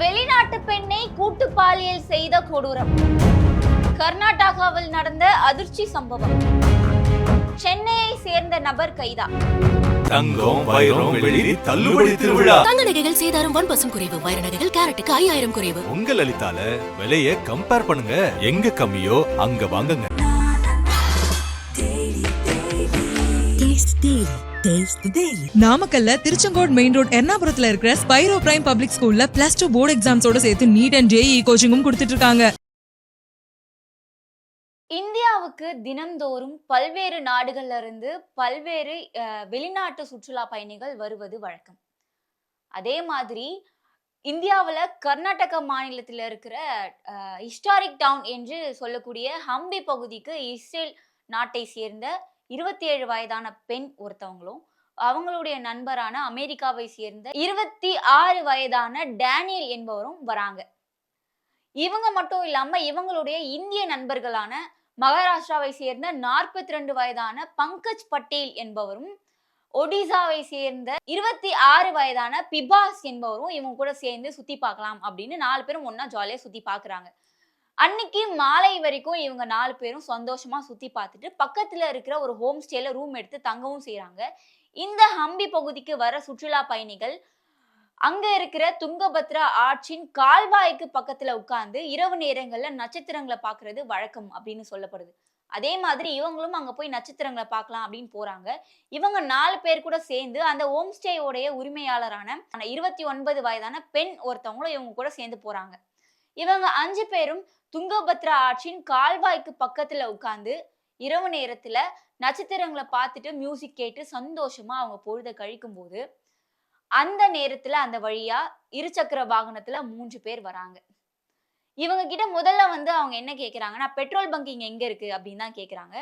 வெளிநாட்டு பெண்ணை கூட்டு பாலியல் செய்த கொடூரம். கர்நாடகாவில் நடந்த அதிர்ச்சி சம்பவம். சென்னையை சேர்ந்த நபர் கைதா. தங்கம், வைரம், வெள்ளி தள்ளுபடி திருவிழா. தங்க நகைகள் சேதாரம் 1% குறைவு. வைர நகைகள் கேரட்டுக்கு 5000 குறைவு. உங்க லலிதால விலைய கம்பேர் பண்ணுங்க. எங்க கம்மியோ அங்க வாங்குங்க. நாமக்கல்ல திருச்செங்கோடு மெயின் ரோட் எர்ணாபுரத்துல இருக்கிற ஸ்பைரோ பிரைம் பப்ளிக் ஸ்கூல்ல +2 போர்டு எக்ஸாம்ஸோட சேர்த்து நீட் அண்ட் ஜேஇ கோச்சிங்கும் கொடுத்துட்டு இருக்காங்க. இந்தியாவுக்கு தினம்தோறும் பல்வேறு நாடுகள்ல இருந்து பல்வேறு வெளிநாட்டு சுற்றுலா பயணிகள் வருவது வழக்கம். அதே மாதிரி இந்தியாவில் கர்நாடகா மாநிலத்தில் இருக்கிற ஹிஸ்டாரிக் டவுன் என்று சொல்லக்கூடிய ஹம்பி பகுதிக்கு இஸ்ரேல் நாட்டை சேர்ந்த 27 வயதான பெண் ஒருத்தவங்களும் அவங்களுடைய நண்பரான அமெரிக்காவை சேர்ந்த 26 வயதான டேனியல் என்பவரும் வராங்க. இவங்க மட்டும் இல்லாம இவங்களுடைய இந்திய நண்பர்களான மகாராஷ்டிராவை சேர்ந்த 42 வயதான பங்கஜ் பட்டேல் என்பவரும், ஒடிசாவை சேர்ந்த 26 வயதான பிபாஸ் என்பவரும் இவங்க கூட சேர்ந்து சுத்தி பார்க்கலாம் அப்படின்னு 4 பேரும் ஒன்னா ஜாலியா சுத்தி பாக்குறாங்க. அன்னைக்கு மாலை வரைக்கும் இவங்க 4 பேரும் சந்தோஷமா சுத்தி பார்த்துட்டு பக்கத்துல இருக்கிற ஒரு ஹோம் ஸ்டேல ரூம் எடுத்து தங்கவும் செய்யறாங்க. இந்த ஹம்பி பகுதிக்கு வர சுற்றுலா பயணிகள் அங்க இருக்கிற துங்கபத்ரா ஆற்றின் கால்வாய்க்கு பக்கத்துல உட்கார்ந்து இரவு நேரங்கள்ல நட்சத்திரங்களை பாக்குறது வழக்கம் அப்படின்னு சொல்லப்படுது. அதே மாதிரி இவங்களும் அங்க போய் நட்சத்திரங்களை பார்க்கலாம் அப்படின்னு போறாங்க. இவங்க 4 பேர் கூட சேர்ந்து அந்த ஹோம் ஸ்டேயோடைய உரிமையாளரான 29 வயதான பெண் ஒருத்தவங்களும் இவங்க கூட சேர்ந்து போறாங்க. இவங்க 5 பேரும் துங்கபத்ரா ஆற்றின் கால்வாய்க்கு பக்கத்துல உட்கார்ந்து இரவு நேரத்துல நட்சத்திரங்களை பார்த்துட்டு மியூசிக் கேட்டு சந்தோஷமா அவங்க பொழுத கழிக்கும் போது அந்த நேரத்துல அந்த வழியா இருசக்கர வாகனத்துல 3 பேர் வராங்க. இவங்க கிட்ட முதல்ல அவங்க என்ன கேக்குறாங்கன்னா, பெட்ரோல் பங்க் இங்க எங்க இருக்கு அப்படின்னு தான் கேக்குறாங்க.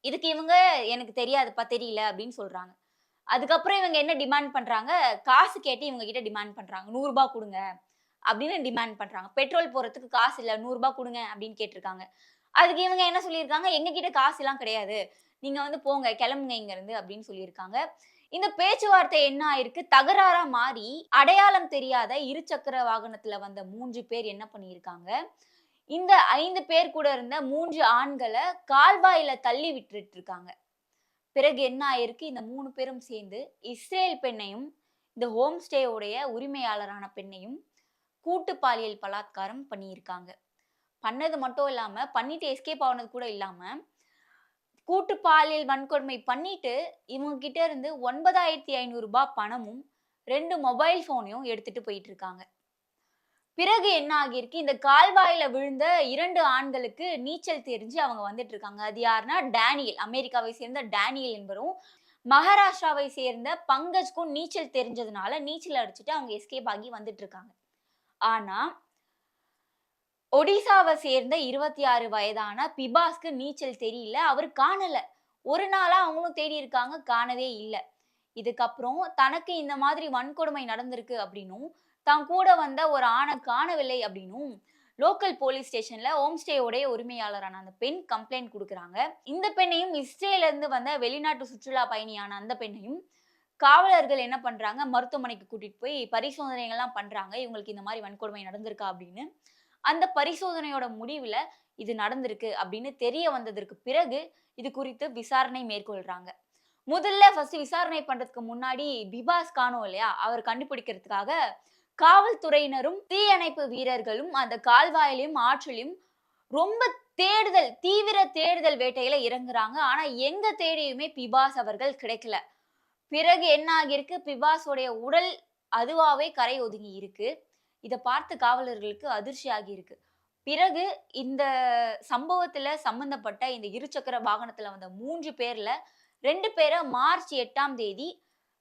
இதுக்கு இவங்க எனக்கு தெரியாதுப்பா, தெரியல அப்படின்னு சொல்றாங்க. அதுக்கப்புறம் இவங்க என்ன டிமாண்ட் பண்றாங்க, காசு கேட்டு இவங்க கிட்ட டிமாண்ட் பண்றாங்க. 100 ரூபாய் கொடுங்க அப்படின்னு டிமாண்ட் பண்றாங்க. பெட்ரோல் போறதுக்கு காசு இல்ல, 100 ரூபாய் கொடுங்க அப்படின்னு கேட்டிருக்காங்க. அதுக்கு இவங்க என்ன சொல்லியிருக்காங்க, எங்க கிட்ட காசு எல்லாம் கிடையாது, நீங்க போங்க, கிளம்புங்க இங்க இருந்து அப்படின்னு சொல்லியிருக்காங்க. இந்த பேச்சுவார்த்தை என்ன ஆயிருக்கு, தகராறா மாறி அடையாளம் தெரியாத இருசக்கர வாகனத்துல வந்த 3 பேர் என்ன பண்ணியிருக்காங்க, இந்த 5 பேர் கூட இருந்த 3 ஆண்களை கால்வாயில தள்ளி விட்டுட்டு இருக்காங்க. பிறகு என்ன ஆயிருக்கு, இந்த 3 பேரும் சேர்ந்து இஸ்ரேல் பெண்ணையும் இந்த ஹோம் ஸ்டேயோடைய உரிமையாளரான பெண்ணையும் கூட்டு பாலியல் பலாத்காரம் பண்ணியிருக்காங்க. பண்ணது மட்டும் இல்லாம, பண்ணிட்டு எஸ்கேப் ஆனது கூட இல்லாம, கூட்டு பாலியல் வன்கொடுமை பண்ணிட்டு இவங்க கிட்ட இருந்து 9500 ரூபாய் பணமும் 2 மொபைல் போனையும் எடுத்துட்டு போயிட்டு இருக்காங்க. பிறகு என்ன ஆகியிருக்கு, இந்த கால்வாயில விழுந்த 2 ஆண்களுக்கு நீச்சல் தெரிஞ்சு அவங்க வந்துட்டு இருக்காங்க. அது யாருன்னா டேனியல், அமெரிக்காவை சேர்ந்த டேனியல் என்பவரும் மகாராஷ்டிராவை சேர்ந்த பங்கஜ்க்கும் நீச்சல் தெரிஞ்சதுனால நீச்சல் அடிச்சுட்டு அவங்க எஸ்கேப் ஆகி வந்துட்டு இருக்காங்க. ஆனா ஒடிசாவை சேர்ந்த 26 வயதான பிபாஸ்க்கு நீச்சல் தெரியல, அவர் காணல. ஒரு நாளா அவங்களும் தேடி இருக்காங்க, காணவே இல்லை. இதுக்கப்புறம் தனக்கு இந்த மாதிரி வன்கொடுமை நடந்திருக்கு அப்படின்னும், தான் கூட வந்த ஒரு ஆணை காணவில்லை அப்படின்னும் லோக்கல் போலீஸ் ஸ்டேஷன்ல ஹோம் ஸ்டேயோடைய உரிமையாளரான அந்த பெண் கம்ப்ளைண்ட் கொடுக்குறாங்க. இந்த பெண்ணையும் இஸ்ரேல இருந்து வந்த வெளிநாட்டு சுற்றுலா பயணியான அந்த பெண்ணையும் காவலர்கள் என்ன பண்றாங்க, மருத்துவமனைக்கு கூட்டிட்டு போய் பரிசோதனைகள்லாம் பண்றாங்க. இவங்களுக்கு இந்த மாதிரி வன்கொடுமை நடந்திருக்கா அப்படின்னு. அந்த பரிசோதனையோட முடிவுல இது நடந்திருக்கு அப்படின்னு தெரிய வந்ததற்கு பிறகு இது குறித்து விசாரணை மேற்கொள்றாங்க. முதல்ல ஃபர்ஸ்ட் விசாரணை பண்றதுக்கு முன்னாடி பிபாஸ் காணோம் இல்லையா, அவர் கண்டுபிடிக்கிறதுக்காக காவல்துறையினரும் தீயணைப்பு வீரர்களும் அந்த கால்வாயிலையும் ஆற்றிலையும் ரொம்ப தீவிர தேடுதல் வேட்டையில இறங்குறாங்க. ஆனா எங்க தேடியுமே பிபாஸ் அவர்கள் கிடைக்கல. பிறகு என்ன ஆகியிருக்கு, பிபாஸோடைய உடல் அதுவாவே கரை ஒதுங்கி இருக்கு. இதை பார்த்து காவலர்களுக்கு அதிர்ச்சி ஆகியிருக்கு. பிறகு இந்த சம்பவத்துல சம்பந்தப்பட்ட இந்த இருசக்கர வாகனத்துல வந்த 3 பேர்ல 2 பேரை மார்ச் 8ஆம் தேதி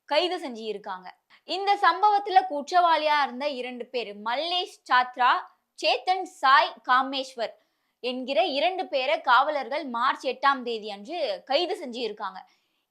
கைது செஞ்சு இருக்காங்க. இந்த சம்பவத்துல குற்றவாளியா இருந்த 2 பேர், மல்லேஷ் சாத்ரா, சேத்தன் சாய் காமேஸ்வர் என்கிற 2 பேரை காவலர்கள் மார்ச் 8ஆம் தேதி அன்று கைது செஞ்சு இருக்காங்க.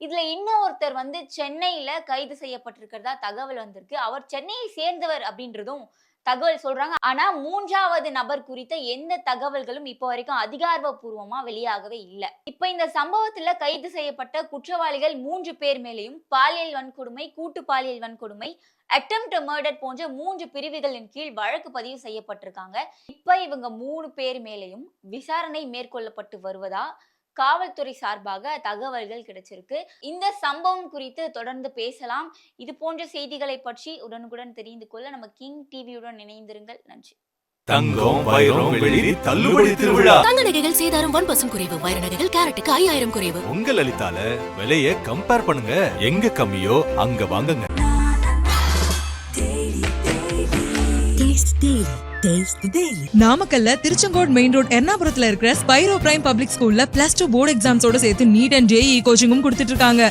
இதுல இன்னொருத்தர் சென்னையில கைது செய்யப்பட்டிருக்கிறதா தகவல் வந்திருக்கு. அவர் சென்னையை சேர்ந்தவர் அப்படின்றதும் தகவல் சொல்றாங்க. ஆனா 3வது நபர் குறித்த எந்த தகவல்களும் இப்போ வரைக்கும் அதிகாரப்பூர்வமா வெளியாகவே இல்லை. இப்ப இந்த சம்பவத்துல கைது செய்யப்பட்ட குற்றவாளிகள் 3 பேர் மேலேயும் பாலியல் வன்கொடுமை, கூட்டு பாலியல் வன்கொடுமை, அட்டெம்ப்ட் மர்டர் போன்ற 3 பிரிவுகளின் கீழ் வழக்கு பதிவு செய்யப்பட்டிருக்காங்க. இப்ப இவங்க 3 பேர் மேலேயும் விசாரணை மேற்கொள்ளப்பட்டு வருவதா காவல்துறை சார்பாக தகவல்கள் கிடைச்சிருக்கு. இந்த சம்பவம் குறித்து தொடர்ந்து பேசலாம். இது போன்ற செய்திகளை பற்றி உடனுக்குடன் தெரிந்து கொள்ள நம்ம கிங் டிவியுடன் இணைந்திருங்கள். நன்றி. தங்கம், வைரம், வெள்ளி தள்ளுபடி திருவிழா. தங்க நகைகள் சேதாரம் 1% குறைவு. வைர நகைகள் கேரட்டுக்கு 5000 குறைவு. உங்க லலிதால விலைய கம்பேர் பண்ணுங்க. எங்க கம்மியோ அங்க வாங்குங்க. நாமக்கல்ல திருச்செங்கோடு மெயின் ரோட் எர்ணாபுரத்துல இருக்கிற ஸ்பைரோ பிரைம் பப்ளிக் ஸ்கூல்ல +2 போர்டு எக்ஸாம்ஸோட சேர்த்து நீட் அண்ட் JEE கோச்சிங்கும் கொடுத்துட்டு இருக்காங்க.